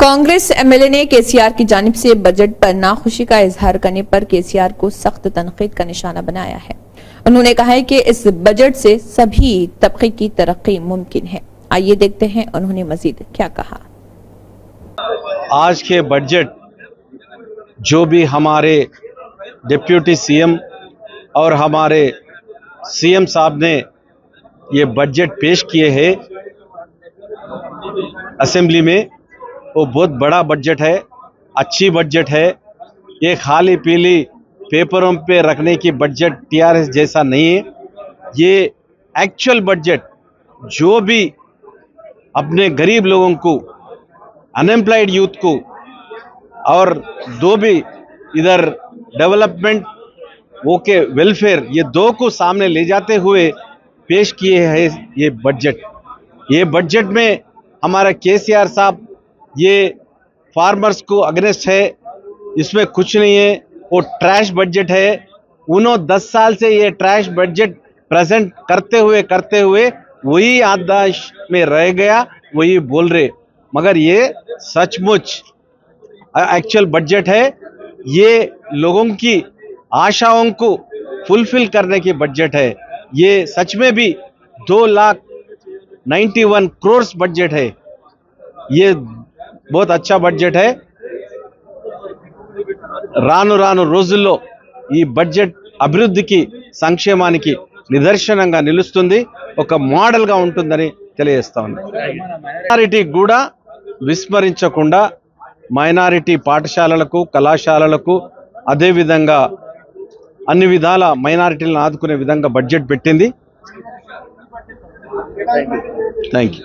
Congress MLA ने केसीआर की जानिब से बजट पर नाखुशी का इजहार करने पर केसीआर को सख्त तनकीद का निशाना बनाया है। उन्होंने कहा है कि इस बजट से सभी तबके की तरक्की मुमकिन है। आइए देखते हैं उन्होंने मजीद क्या कहा। आज के बजट जो भी हमारे डिप्टी सीएम और हमारे सीएम साहब ने ये बजट पेश किए हैं असेंबली में, वो बहुत बड़ा बजट है, अच्छी बजट है। ये खाली पीली पेपरों पे रखने की बजट टीआरएस जैसा नहीं है। ये एक्चुअल बजट जो भी अपने गरीब लोगों को, अनएम्प्लॉयड यूथ को और दो भी इधर डेवलपमेंट वो के वेलफेयर, ये दो को सामने ले जाते हुए पेश किए हैं ये बजट। ये बजट में हमारा केसीआर साहब ये फार्मर्स को अगेंस्ट है, इसमें कुछ नहीं है, वो ट्रैश बजट है। उन्होंने 10 साल से ये ट्रैश बजट प्रेजेंट करते हुए वही याददाश्त में रह गया, वही बोल रहे। मगर ये सचमुच एक्चुअल बजट है। ये लोगों की आशाओं को फुलफिल करने की बजट है। ये सच में भी 2,91 करोड़ बजट है। ये बहुत अच्छा బడ్జెట్ है। రాను రాను రోజుల్లో ఈ బడ్జెట్ అభివృద్ధికి సంక్షేమానికి నిదర్శనంగా నిలుస్తుంది, ఒక మోడల్ గా ఉంటుందని తెలియజేస్తా ఉన్నాను। మైనారిటీ కూడా విస్మరించకుండా మైనారిటీ పాఠశాలలకు, కళాశాలలకు, అదే విధంగా అన్ని విధాల మైనారిటీలను ఆదుకునే విధంగా బడ్జెట్ పెట్టింది। థాంక్యూ।